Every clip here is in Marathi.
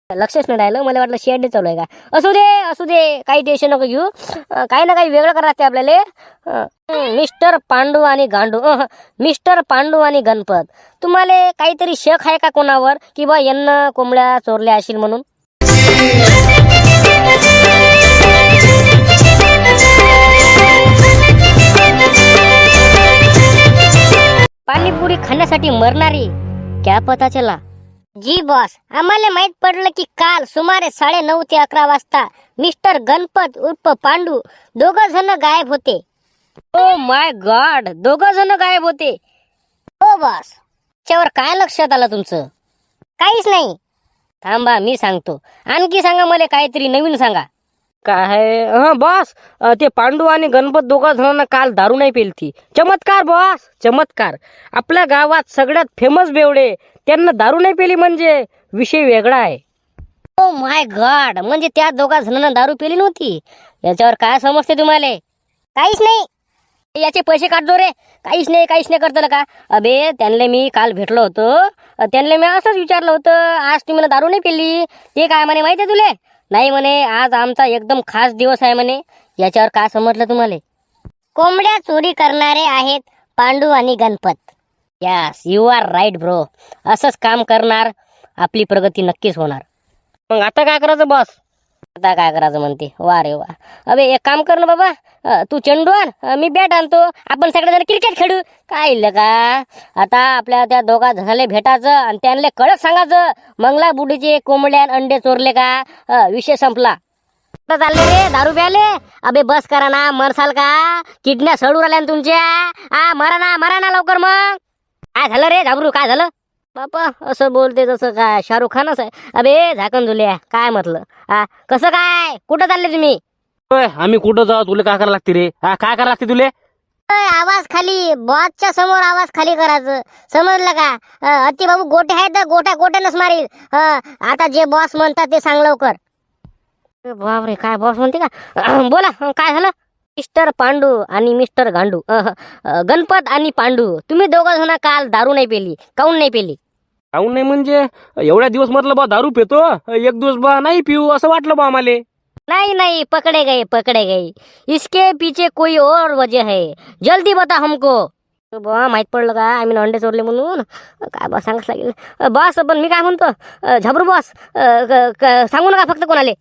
लक्षच नाही राहिलं, मला वाटलं शेड चालू आहे का. असू दे काही टेन्शन नको घेऊ. काही ना काही वेगळं करावं लागते आपल्याला. मिस्टर पांडू आणि गांडू, मिस्टर पांडू आणि गणपत, तुम्हाला काहीतरी शक आहे का कोणावर की बा यांना कोंबड्या चोरल्या असतील म्हणून? पाणीपुरी खाण्यासाठी मरणारी क्या पता चला. जी बॉस, आम्हाला माहित पडलं की काल सुमारे 9:30 ते 11 वाजता मिस्टर गणपत उर्फ पांडू दोघं जण गायब होते. ओ माय गॉड, दोघं जण गायब होते? हो बॉस. त्यावर काय लक्षात आलं तुमचं? काहीच नाही. थांबा मी सांगतो. आणखी सांगा, मला काहीतरी नवीन सांगा. काय बॉस, ते पांडू आणि गणपत दोघा जणांना काल दारू नाही पेलती. चमत्कार बॉस, चमत्कार. आपल्या गावात सगळ्यात फेमस बेवडे, त्यांना दारू नाही पेली म्हणजे विषय वेगळा आहे. ओ माय गॉड, म्हणजे त्या दोघा जणांना दारू पेली नव्हती. याच्यावर काय समजते तुम्हाला? काहीच नाही. याचे पैसे काढतो रे. काहीच नाही करतो का? अबे त्यांना मी काल भेटलो होतो. त्यांना मी असंच विचारलं होतं, आज तुम्ही दारू नाही पेली? ते काय म्हणे माहिती आहे तुले? नाही म्हणे, आज आमचा एकदम खास दिवस आहे म्हणे. याच्यावर काय समजलं तुम्हाला? कोंबड्या चोरी करणारे आहेत पांडू आणि Ganpat. Yes, you are right bro. असंच काम करणार, आपली प्रगती नक्कीच होणार. मग आता काय करायचं बॉस? आता काय करायचं म्हणते? वा रे वा. अबे एक काम कर ना बाबा, तू चेंडू आण, मी बॅट आणतो, आपण सगळेजण क्रिकेट खेळू. काय इल्लं का? आता आपल्या त्या दोघा जणांना भेटायचं आणि त्यांना कळत सांगायचं मंगला बुडीचे कोंबड्या अंडे चोरले का. विषय संपला. आता चालले रे दारू प्याले? अबे बस करा ना, मरसाल का? किडन्या सडू राहिल्या ना तुमच्या. मरा ना लवकर. मग काय झालं रे झाबरू, काय झालं? बापा असं बोलते जसं काय शाहरुख खानच आहे. अबे झाकण झुल्या, काय म्हटलं? कसं काय, कुठं चालले तुम्ही? आम्ही कुठं जाऊ, तुला काय करायला लागते रे? काय करायला लागते तुले? आवाज खाली, बॉसच्या समोर आवाज खाली करायचं, समजलं का? अति बाबू गोटे आहेत तर गोट्यानच मारील. आता जे बॉस म्हणतात ते सांग लवकर. बापरे, काय बॉस म्हणते का? बोला, काय झालं? मिस्टर पांडू आणि मिस्टर गांडू, गणपत आणि पांडू, तुम्ही दोघं जण काल दारू नाही पेली. काऊन नाही पेली? काऊन नाही म्हणजे एवढ्या दिवस म्हटलं बा दारू पितो, एक दिवस बा नाही पिऊ असं वाटलं बा आम्हाला. नहीं, पकड़े गए. इसके पीछे कोई और वजह है, जल्दी बता हमको. बा माहित पडलं का आम्ही अंडे चोरले म्हणून? काय बा सांगाच लागेल बॉस. पण मी काय म्हणतो, झाबरू बॉस, सांगू नका फक्त कोणाले.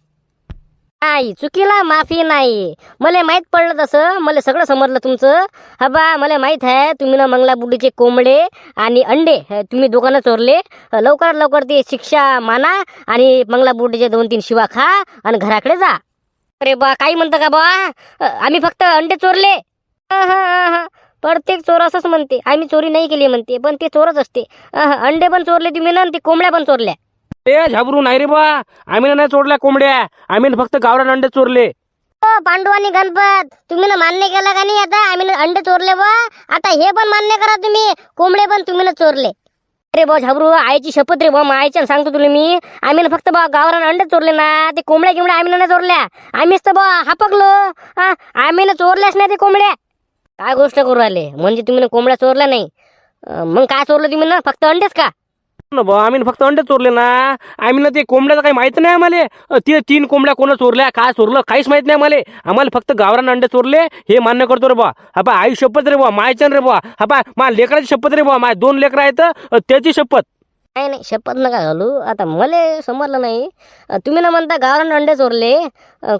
नाही, चुकीला माफी नाही. मला माहित पडलं तसं, मला सगळं समजलं तुमचं. हा बा मला माहित आहे, तुम्ही ना मंगला बुड्डीचे कोंबडे आणि अंडे तुम्ही दोघांना चोरले. लवकरात लवकर ती शिक्षा माना आणि मंगला बुड्डीचे 2-3 शिवा खा आणि घराकडे जा. अरे बा काही म्हणतं का बा? आम्ही फक्त अंडे चोरले. प्रत्येक चोर असंच म्हणते, आम्ही चोरी नाही केली म्हणते, पण ते चोरच असते. अंडे पण चोरले तुम्ही ना, ते कोंबड्या पण चोरल्या. ए झाबरू नाही रे बा, आम्ही नाही चोरल्या कोंबड्या, आम्ही फक्त गावरान अंडे चोरले. पांडू आणि गणपत, तुम्ही ना मान्य केलं का नाही? आता आम्ही अंडे चोरले बा, आता हे पण मान्य करा तुम्ही, कोंबडे पण तुम्ही ना चोरले. अरे बा झाबरू, आईची शपथ रे बा, आईच्या सांगतो तुला मी, आम्ही ना फक्त बा गावरान अंडे चोरले ना, ते कोंबड्या आम्ही ना चोरल्या. आम्हीच तर बा हापकलो. आम्ही ना चोरल्याच नाही ते कोंबड्या. काय गोष्ट करू राहिले? म्हणजे तुम्ही ना कोंबड्या चोरल्या नाही, मग काय चोरलं तुम्ही ना? फक्त अंडेच का? आम्ही फक्त अंडे चोरले ना, आम्ही ना ते कोंबड्याचं काही माहित नाही आम्हाला. ते 3 कोंबड्या कोण चोरल्या, काय चोरलं काहीच माहित नाही आम्हाला फक्त गावरान अंडे चोरले हे मान्य करतो रे बा. हा बा आई शपथ रे बा, मायचन रे बा. हा बा माझ्या लेकराची शपथ रे बा, माझे 2 लेकरं आहेत त्याची शपथ. नाही, शपथ नका घालू. आता मला समजलं नाही, तुम्ही ना म्हणता गावरान अंडे चोरले,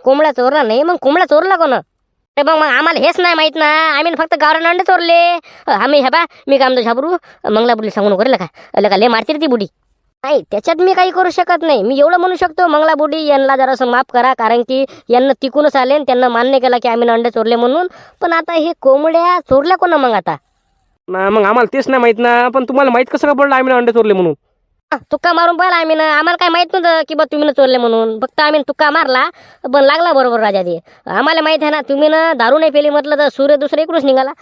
कोंबड्या चोरला नाही, मग कोंबड्या चोरला कोण? मग आम्हाला हेच नाही माहित ना, आम्ही फक्त गावरान अंडे चोरले. आम्ही हे बा मी काय म्हणतो झाबरू, मंगला बुडी सांगू नको रे का ले मारते ती बुडी. नाही, त्याच्यात मी काही करू शकत नाही. मी एवढं म्हणू शकतो, मंगला बुडी यांना जरासं माफ करा, कारण की यांना तिकूनच आले आणि त्यांना मान्य केला की आम्ही अंडे चोरले म्हणून. पण आता हे कोंबड्या चोरल्या कोणा मग आता? मग आम्हाला तेच नाही माहित ना, पण तुम्हाला माहित कसं का पडलं आम्ही अंडे चोरले म्हणून? तुक्का मारून पाहिला आम्ही ना, आम्हाला काय माहित नव्हतं की बा तुम्ही ना चोरले म्हणून. फक्त आम्ही तुक्का मारला, पण लागला बरोबर राजा दे. आम्हाला माहित आहे ना, तुम्ही ना दारू नाही पेली म्हटलं तर सूर्य दुसरं इकडूनच निघाला.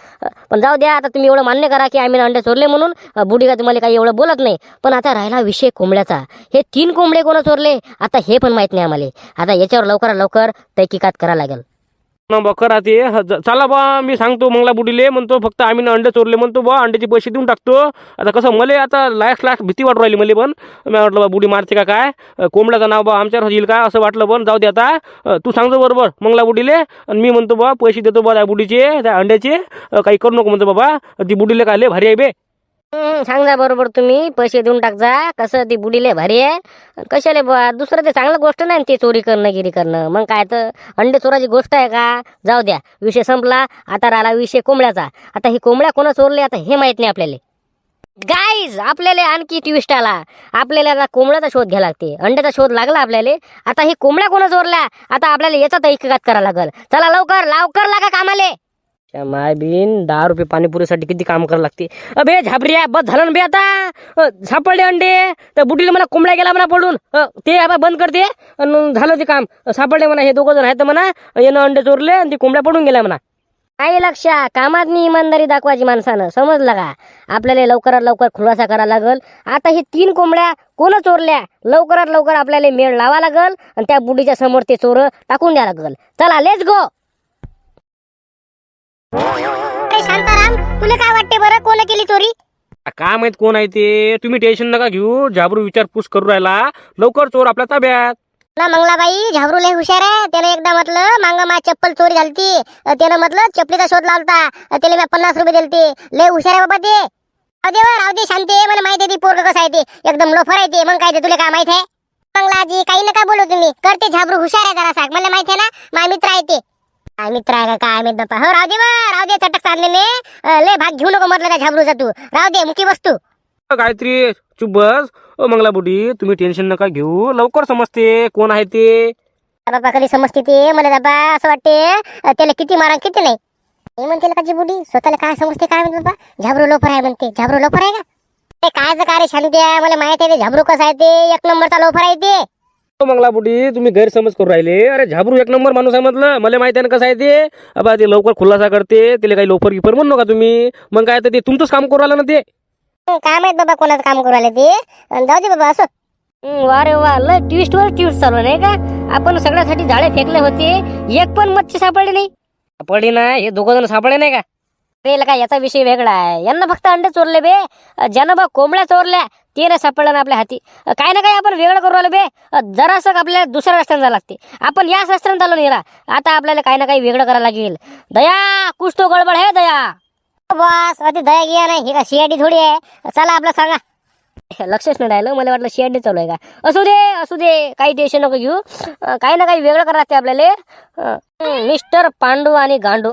पण जाऊ द्या, आता तुम्ही एवढं मान्य करा की आम्ही अंडे चोरले म्हणून. बुडी का तुम्हाला काही एवढं बोलत नाही. पण आता राहिला विषय कोंबड्याचा. हे 3 कोंबडे कोण चोरले आता हे पण माहित नाही आम्हाला. आता याच्यावर लवकरात लवकर तहकीकात करावं लागेल. ना बकर राहते चला बा मी सांगतो मंगला बुडीले म्हणतो फक्त आम्ही ना अंडे चोरले म्हणतो बा अंड्याचे पैसे देऊन टाकतो. आता कसं मले आता लास्ट भीती वाटू राहिली मले पण मी म्हटलं बा बुडी मारते का काय कोंबड्याचं नाव बा आमच्यावर येईल का असं वाटलं पण जाऊ दे आता तू सांगतो बरोबर मंगला बुडीले आणि मी म्हणतो बा पैसे देतो बा त्या बुडीचे त्या अंड्याचे काही करू नको म्हणतो बाबा ती बुडीले काय लय भारी आहे बे. सांगा बरोबर तुम्ही पैसे देऊन टाकजा कसं ती बुडीले भारी आहे कशाले बा दुसरं ते चांगलं गोष्ट नाही ते चोरी करणं गिरी करणं मग काय तर अंडे चोराची गोष्ट आहे का जाऊ द्या विषय संपला आता राहिला विषय कोंबड्याचा आता ही कोंबड्या कोणा चोरली आता हे माहित नाही आपल्याला गाईज आपल्याला आणखी ट्विस्ट आला आपल्याला आता कोंबड्याचा शोध घ्यायला लागते अंड्याचा शोध लागला आपल्याला आता ही कोंबड्या कोणा चोरल्या आता आपल्याला याचा तहकीकात करावं लागल चला लवकर लवकर लागा कामाले माय बीन 10 रुपये पाणीपुरीसाठी किती काम करावं लागते अबे झाबरिया बस झालं ना बे आता सापडले अंडे तर बुडीला मला कोंबड्या गेला म्हणा पडून ते आता बंद करते आणि झालं ते काम सापडले म्हणा हे दोघं जण आहेत म्हणा यानं अंडे चोरले आणि ते कोंबड्या पडून गेल्या म्हणा काही लक्ष कामात मी इमानदारी दाखवायची माणसानं समजलं का आपल्याला लवकरात लवकर खुलासा करावा लागल आता ही 3 कोंबड्या कोण चोरल्या लवकरात लवकर आपल्याला मेळ लावा लागल आणि त्या बुडीच्या समोर ते चोर टाकून द्या लागल चला लेट्स गो. शांताराम तुला काय वाटते बरं कोण केली चोरी काय माहित कोण आहे ते तुम्ही टेन्शन नका घेऊ झाबरू विचारपूस करू राहिला लवकर चोर आपल्या ताब्यात ना मंगलाबाई झाबरू लय हुशार आहे त्याने एकदा म्हटलं मांगा मा चप्पल चोरी झालती त्यानं म्हटलं चपलीचा शोध लावता त्याला मी 50 रुपये दिलते लय हुशार आहे बाबा ते राहू दे शांती मला माहिती आहे ती पोरग कसं आहे ते एकदम लोफर आहे ते मग काय ते तुला काय माहित आहे मंगलाजी काही नका बोलू तुम्ही करते झाबरू हुशार आहे जरा सांग मला माहित आहे ना माझा मित्र आहे ते काय मित्र आहे का काय माहित बापा हो राहू दे चटक चाललेले लय भाग घेऊ नको म्हटलं त्या झाबरूचा तू राहू दे मुकी वस्तू गायत्री चुप बस मंगला बुडी तुम्ही टेन्शन नका घेऊ लवकर समजते कोण आहे ते बाबा कधी समजते ते मला बाबा असं वाटते त्याला किती मारा किती नाही हे म्हणते का जी बुडी स्वतःला काय समजते काय म्हणते बाबा झाबरू लोफर आहे म्हणते झाबरू लोफर आहे का ते कायचं काय रे शांती आहे मला माहित आहे ते झाबरू कसं आहे ते 1 नंबरचा लोफर आहे ते मंगला बुडी तुम्ही गैरसमज करू राहिले अरे झाबरू 1 नंबर माणूस आहे म्हटलं मला माहिती आहे ना कसं आहे ते अबा ते लवकर खुलासा करते तिला काही लोफर गिफर म्हणू नका तुम्ही मग काय तर ते तुमचंच काम करू राहिलं ना ते काय माहित बाबा कोणाचं काम करू राहिले ते जाऊ दे बाबा असं वा रे वा लय ट्विस्ट वर ट्विस्ट चालू नाही का आपण सगळ्यासाठी जाळे फेकले होते एक पण मच्छी सापडली नाही सापडली ना हे दोघं जण सापडले नाही का रे का याचा विषय वेगळा आहे यांना फक्त अंडे चोरले बे ज्यानं बा कोंबड्या चोरल्या ते नाही सापडलं ना आपल्या हाती काय ना काय आपण वेगळं करू राहिलो बे जरासं आपल्याला दुसऱ्या रस्त्याने जावं लागते आपण याच रस्त्याने चालू नाही आता आपल्याला काही ना काही वेगळं करायला लागेल दया कुछ तो गडबड है दया बस अति दया गिया नाही हे का सीआयडी थोडी आहे चला आपलं सांगा लक्षच नाही राहिलं मला वाटलं शेड चालू आहे का असू दे काही टेन्शन नको घेऊ काही ना काही वेगळं करावं लागते आपल्याला मिस्टर पांडू आणि गांडू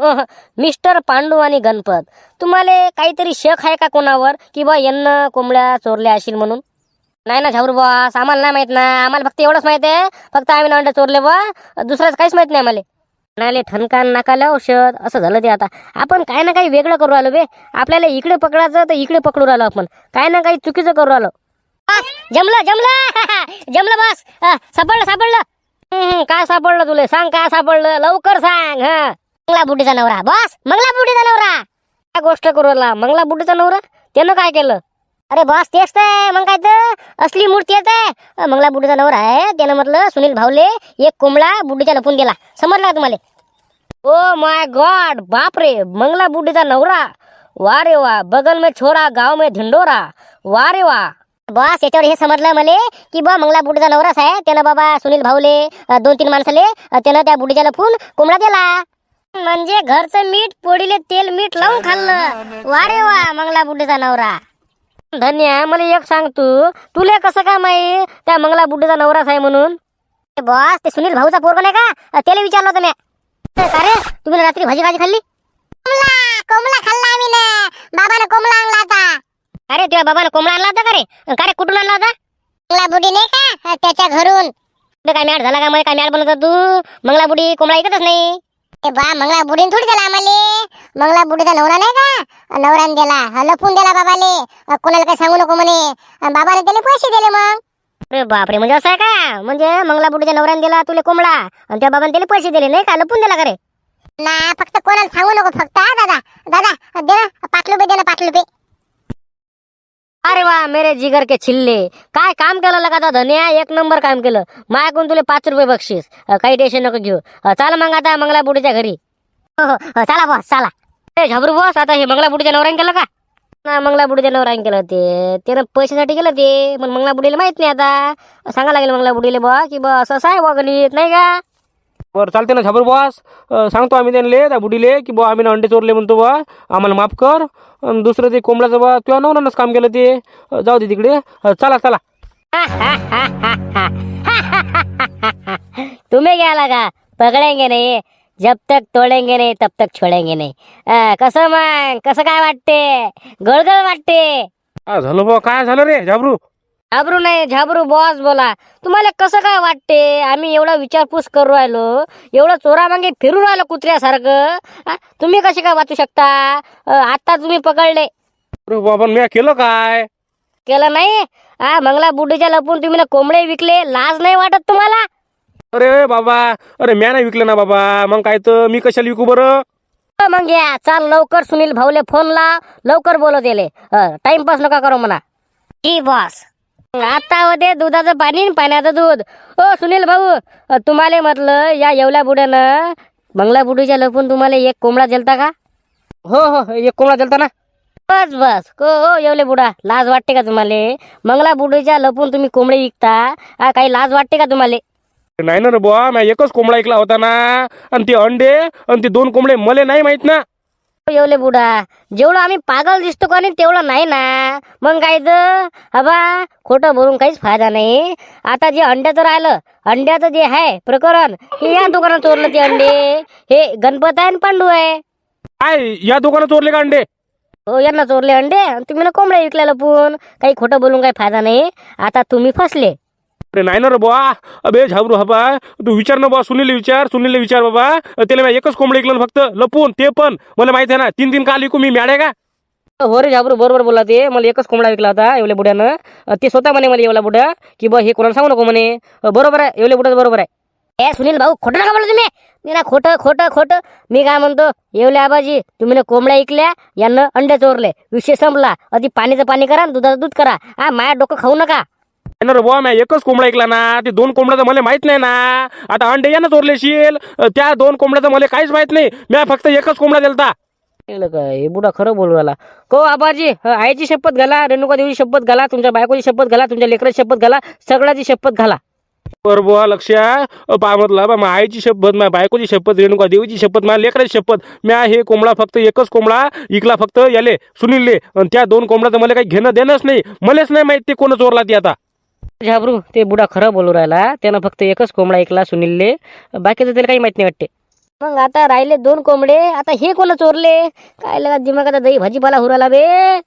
मिस्टर पांडू आणि गणपत तुम्हाला काहीतरी शक आहे का कोणावर की बा यांना कोंबड्या चोरल्या असेल म्हणून नाही ना झाबरू बॉस आम्हाला नाही माहित ना आम्हाला फक्त एवढंच माहित आहे फक्त आम्ही अंडे चोरले बा दुसरंच काहीच माहित नाही आम्हाला नाले ठणकान नाकाला औषध असं झालं ते आता आपण काय ना काही वेगळं करू आलो बे आपल्याला इकडे पकडायचं तर इकडे पकडू राहिलो आपण काय ना काही चुकीचं करू आलो जमलं बस सापडलं काय सापडलं तुला सांग काय सापडलं लवकर सांग मंगला बुडीचा नवरा बस मंगला बुडीचा नवरा काय गोष्ट करू राहिला मंगला बुड्डीचा नवरा त्यानं काय केलं अरे बॉस तेच तर मग काय तर असली मूर्ती आहे मंगला बुडीचा नवरा आहे त्यानं म्हटलं सुनील भाऊले एक कोंबडा बुड्डीच्या लपून दिला समजलं का तुम्हाला ओ माय गॉड बाप रे मंगला बुड्डीचा नवरा वा रे वा बगल में छोरा गाव में धिंडोरा वा रे वा बॉस याच्यावर हे समजलं मला की बा मंगला बुडीचा नवराच आहे त्यानं बाबा सुनील भाऊले 2-3 माणसाले त्यानं त्या बुडीच्या लपून कोंबडा दिला म्हणजे घरचं मीठ पोळीले तेल मीठ लावून खाल्लं वा रे वा मंगला बुडीचा नवरा धन्या मला एक सांग तुला कसं काय माहिती त्या मंगला बुड्डीचा नवराच आहे म्हणून बॉस ते सुनील भाऊचा पोरगा नाही का त्याला विचारलं होतं मी अरे तुम्ही रात्री भाजी खाल्ली कोंबडा खाल्ला आम्ही ना बाबानं कोंबडा आणला होता अरे तुझ्या बाबानं कोंबडा आणला होता का रे कुठून आणला होता मंगला बुडी नाही का त्याच्या घरून काय मॅड झाला का मला काय मॅड बनवता तू मंगला बुडी कोंबडा ऐकतच नाही बा मंगला बुडीने थोडी दिला आम्हाला मंगला बुडीचा नवरा नाही का नवराने दिला लपून दिला बाबाले कोणाला काही सांगू नको म्हणे बाबाने त्याला पैसे दिले मग अरे बापरे म्हणजे असं आहे का म्हणजे मंगला बुडीच्या नवऱ्याने दिला तुला कोंबडा आणि त्या बाबाने त्याला पैसे दिले नाही का लपून दिला का रे ना फक्त कोणाला सांगू नको फक्त दादा दे ना 5 रुपये दे ना 5 रुपये अरे वा मेरे जिगर के छिल्ले, काय काम केलं लगा आता धन्या, एक नंबर काम केलं. माझ्याकडून तुला 5 रुपये बक्षीस. काही टेन्शन नको घेऊ. चाल मग आता मंगलाबुडीच्या घरी. हो चला बॉस चला. ए झाबरू बॉस, आता हे मंगलाबुडीच्या नवऱ्याने केलं का? ना मंगलाबुडीच्या नवऱ्याने केलं ते, त्यानं पैशासाठी केलं ते, पण मंगलाबुडीला माहित नाही. आता सांगा लागेल मंगलाबुडीला बा की बा असं आहे बा गणित, नाही का? बरं चालते ना झाबरू बॉस, सांगतो आम्ही त्यांना त्या बुडीले की बा आम्ही ना अंडे चोरले म्हणतो बा, आम्हाला माफ कर. आणि दुसरं ते कोंबड्याचं बा तुझ्या नवऱ्यानंच काम केलं ते. जाऊ दे तिकडे. चला चला. तुम्ही क्या लगा, पकडेंगे नाही, जब तक तोडेंगे नाही तब तक छोडेंगे नाही. कसं मग, कसं काय वाटते? गळगळ वाटते? झालं बा, काय झालं रे झाबरू? झाबरू नाही, झाबरू बॉस बोला. तुम्हाला कसं काय वाटते? आम्ही एवढा विचारपूस करू राहिलो, एवढं चोरामागे फिरून राहिलो कुत्र्यासारखं. तुम्ही कसे काय वाचू शकता? आता तुम्ही पकडले. अरे बाबा, मी केलं काय? केलं नाही? मंगला बुड्डीच्या लपून तुम्ही ना कोंबडे विकले, लाज नाही वाटत तुम्हाला? अरे बाबा, अरे म्या नाही विकलं ना बाबा, मग काय तर मी कशाला विकू बरं? मग या चाल लवकर सुनील भाऊले फोन ला, लवकर बोलव दिले. टाइमपास नका करू म्हणा. जी बॉस. आता होते दुधाचं पाणी आणि पाण्याचं दूध. ओ सुनील भाऊ, तुम्हाला म्हटलं या येवल्या बुड्यानं मंगला बुडीच्या लपून तुम्हाला एक कोंबडा दिलता का? हो एक कोंबडा दिलता ना. बस बस हो येवले बुडा, लाज वाटते का तुम्हाला? मंगला बुडीच्या लपून तुम्ही कोंबडे विकता, काही लाज वाटते का तुम्हाला? नाही ना रे बुवा, मी एकच कोंबडा ऐकला होता ना, आणि ते अंडे आणि ते 2 कोंबडे मला नाही माहित ना. येवले बुडा, जेवढं आम्ही पागल दिसतो का नाही तेवढं नाही ना. मग काय तर हबा, खोटं बोलून काहीच फायदा नाही. आता जे अंड्याचं राहिलं, अंड्याचं जे आहे प्रकरण, हे या दुकानात चोरलं ते अंडे. हे गणपत आहे आणि पांडू आहे. काय या दुकानात चोरले का अंडे? हो यांना चोरले अंडे, आणि तुम्ही ना कोंबड्या विकल्या लपून. काही खोटं बोलून काही फायदा नाही. आता तुम्ही फसले. अरे नाही ना रे बुवा, अबे झाबरू हबा, तू विचार ना बुवा, सुनील विचार बाबा. त्याला मी एकच कोंबडं ऐकलं फक्त लपून, ते पण मला माहिती आहे ना. 3 काल ऐकू मी मॅडे का? हो रे झाबरू, बरोबर बोला. ते मला एकच कोंबडा विकला होता येवल्या बुड्यानं. ते स्वतः म्हणे मला येवला बुड्या की बा हे कोणाला सांगू नको म्हणे. बरोबर आहे, येवल्या बुड्याचं बरोबर आहे. सुनील भाऊ खोटं नका बोला तुम्ही. मी ना खोटं खोटं खोटं. मी काय म्हणतो, येवले आबाजी तुम्ही ना कोंबड्या ऐकल्या, यांना अंडे चोरले, विषय संपला. आधी पाणीचं पाणी करा, दुधाचं दूध करा. माया डोकं खाऊ नका. ना रे बुवा, मी एकच कोंबडा ऐकला ना. ते 2 कोंबड्याचं मला माहित नाही ना. आता अंडे यानं चोरले शील, त्या 2 कोंबड्याचं मला काहीच माहित नाही. मी फक्त एकच कोंबडा दिलता. हे बुडा खरं बोलू राहिला. को आबाजी, आईची शपथ घाला, रेणुका देवीची शपथ घाला, तुमच्या बायकोची शपथ घाला, तुमच्या लेकराची शपथ घाला, सगळ्याची शपथ घाला. बरं बुवा, लक्ष्या पा म्हटलं बा, माझ्या आईची शपथ, माझ्या बायकोची शपथ, रेणुका देवीची शपथ, माझ्या लेकराची शपथ. म्या हे कोंबडा फक्त एकच कोंबडा इकला फक्त याले सुनीलले, आणि त्या 2 कोंबड्याचं मला काही घेणं देणंच नाही. मलाच नाही माहित ते कोण चोरला ती. आता झाबरू, ते बुडा खरं बोलू राहिला. त्यानं फक्त एकच कोंबडा ऐकला सुनीलले, बाकीचं त्याला काही माहित नाही वाटते. मग आता राहिले 2 कोंबडे. आता हे कोण चोरले? काय लगा दिमागात दही भाजीपाला हुराला बे.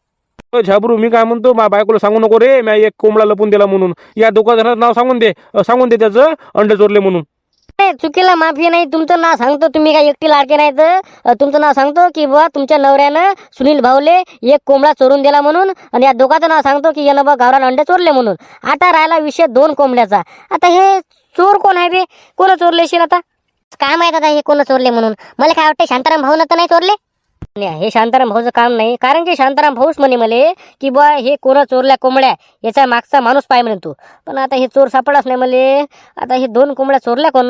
झाबरू, मी काय म्हणतो, माझ्या बायकोला सांगू नको रे मी एक कोंबडा लपून दिला म्हणून. या दुकानदाराचं नाव सांगून दे त्याचं अंडे चोरले म्हणून. चुकीला माफी नाही. तुमचं नाव सांगतो, तुम्ही काय एकटी लाडके नाही तर तुमचं नाव सांगतो की बा तुमच्या नवऱ्यानं सुनील भाऊले एक कोंबडा चोरून दिला म्हणून, आणि या दोघांचं नाव सांगतो की यानं बा गावरान अंडे चोरले म्हणून. आता राहिला विषय 2 कोंबड्याचा. आता हे चोर कोण आहे बे? कोण चोरले शिल आता? काय माहित आता हे कोण चोरले म्हणून. मला काय वाटतं शांताराम भाऊ तर नाही चोरले. हे शांताराम भाऊचं काम नाही, कारण की शांताराम भाऊच म्हणे मले की बा हे कोण चोरल्या कोंबड्या, याचा मागचा माणूस पाय म्हणे तू. पण आता हे चोर सापडलाच नाही मले. आता हे 2 कोंबड्या चोरल्या कोण?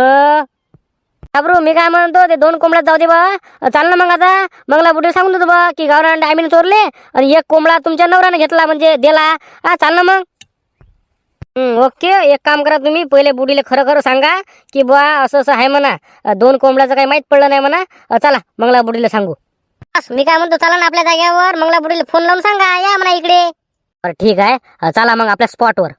घाबरू, मी काय म्हणतो, ते 2 कोंबड्यात जाऊ दे बा. चाल ना मग. आता मंगला बुडे सांगून देतो बा की गावरान अंडे आम्ही चोरले, आणि एक कोंबडा तुमच्या नवऱ्याने घेतला म्हणजे दिला. चाल ना मग. ओके, एक काम करा तुम्ही, पहिले बुडीले खरं खरं सांगा की बा असं असं आहे म्हणा. 2 कोंबड्याचं काही माहीत पडलं नाही म्हणा. चला मंगला बुडीला सांगू. मी काय म्हणतो, चला ना आपल्या जागेवर मंगला बुडीला फोन लावून सांगा या म्हणा इकडे. बरं ठीक आहे, चला मग आपल्या स्पॉटवर.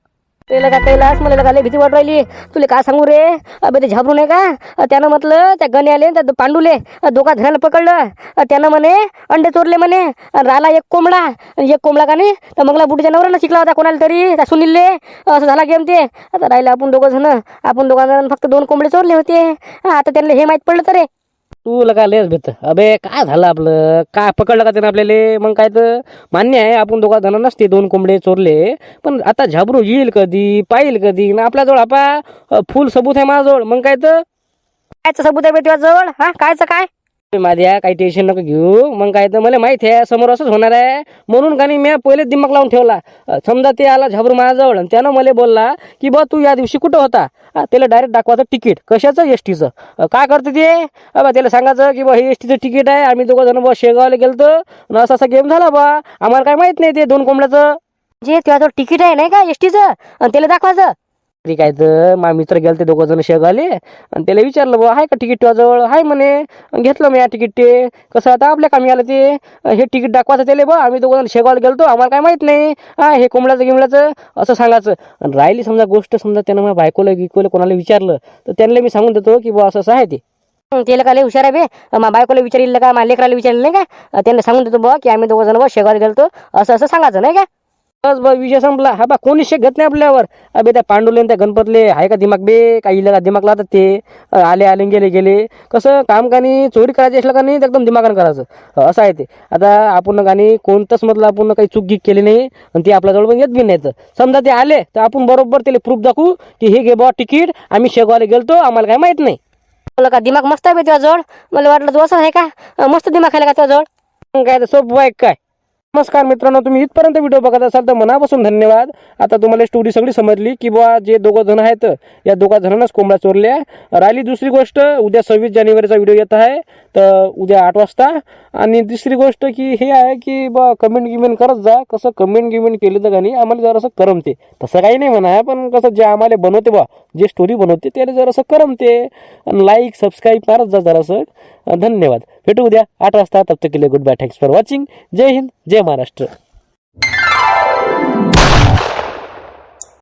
त्याला का कैलास, मला लगा लय भीती वाट राहिली. तुला काय सांगू रे, अबे ते झाबरू नाही का, त्यानं म्हटलं त्या गण्याले त्या पांडूले दोघा धरायला पकडलं. त्यानं म्हणे अंडे चोरले म्हणे, राहिला एक कोंबडा. एक कोंबडा का नाही तर मंगला बुडीच्या नवऱ्यानं शिकला होता कोणाला तरी, त्या सुनीलले. असं झाला गेम ते. आता राहिलं आपण 2 जण. आपण 2 जण फक्त 2 कोंबडे चोरले होते. आता त्यांना हे माहीत पडलं तर रे. तू लगा लेस भेट. अबे काय झालं आपलं, काय पकडलं का त्यानं आपल्याला? मग काय तर मान्य आहे, आपण 2 जण नसते 2 कोंबडे चोरले. पण आता झाबरू येईल कधी, पाहिल कधी ना आपल्याजवळ? आपा फुल सबूत आहे माझ्याजवळ. मग काय तर कायचं सबूत आहे तुझ्या जवळ? कायचं काय? माझ्या काही टेन्शन नको घेऊ. मग काय तर मला माहिती आहे समोर असंच होणार आहे, म्हणून का नाही मी पहिले दिमाग लावून ठेवला. समजा ते आला झाबरू माझ्याजवळ आणि त्यानं मला बोलला की बा तू या दिवशी कुठं होता. त्याला डायरेक्ट दाखवायचं तिकीट कशाचं एस टीचं. काय करते ते बा त्याला सांगायचं की बा हे एस टीचं तिकीट आहे, आम्ही दोघं जण बा शेगावला गेलतो आणि असा गेम झाला बा, आम्हाला काय माहित नाही ते 2 कोंबड्याचं. जे त्याचं तिकीट आहे नाही का एस टीचं, आणि त्याला दाखवायचं. ठीक आहे तर मा मित्र गेले ते 2 जण शेगावले आणि त्याला विचारलं बा आहे का तिकीट तुझ्याजवळ. आहे म्हणे. घेतलं मी या तिकीट. ते कसं आता आपल्या कामी आलं ते हे तिकीट दाखवायचं त्याला बा, आम्ही 2 जण शेगावला गेलतो, आम्हाला काय माहित नाही हे कोंबड्याचं गिमड्याचं असं सांगायचं. आणि राहिली समजा गोष्ट, समजा त्यानं माझ्या बायकोला गिकोला कोणाला विचारलं तर त्यांना मी सांगून देतो की बा असं असं आहे ते. त्याला काय लय हुशार आहे बे. मा बायकोला विचारलं का, मा लेकराला विचारलं नाही का, त्यांना सांगून देतो बा की आम्ही 2 जण बा शेगावला गेलतो असं असं सांगायचं नाही का. बस बा विषय संपला. हा बा कोणी शेक घेत नाही आपल्यावर. अबे त्या पांडुले त्या गणपतले आहे का दिमाग बे, काही इला दिमाग लावतात ते. आले आले गेले गेले. कसं काम का नाही चोरी करायची असलं का नाही एकदम दिमागानं करायचं असं आहे ते. आता आपण का नाही कोणतंच म्हटलं आपण काही चूक गीक केली नाही आणि ते आपल्याजवळ पण येत बी नाही. तर समजा ते आले तर आपण बरोबर त्याला प्रूफ दाखवू की हे घे बा तिकीट, आम्ही शेगावला गेलतो, आम्हाला काय माहित नाही. मला का दिमाग मस्त आहे बे तुझ्याजवळ. मला वाटलं तू असं आहे का, मस्त दिमाग आहे का तुझ्याजवळ. मग काय तर सोपं आहे काय. नमस्कार मित्रांनो, तुम्ही इथपर्यंत व्हिडिओ बघत असाल तर मनापासून धन्यवाद. आता तुम्हाला स्टोरी सगळी समजली की बुवा जे 2 जण आहेत या 2 जणांनाच कोंबड्या चोरल्या. राहिली दुसरी गोष्ट, उद्या 26 जानेवारीचा व्हिडिओ येत आहे तर उद्या 8 वाजता. आणि दुसरी गोष्ट की हे आहे की बा कमेंट करत जा. कसं कमेंट केली तर का नाही आम्हाला जरासं करमते. तसं काही नाही म्हणा, पण कसं जे आम्हाला बनवते बा, जे स्टोरी बनवते त्याला जरासं करमते. आणि लाईक सबस्क्राईब मारत जा जरासं. धन्यवाद. भेटू उद्या 8 वाजता. तब तक के लिए goodbye. Thanks for watching. जय हिंद, जय महाराष्ट्र.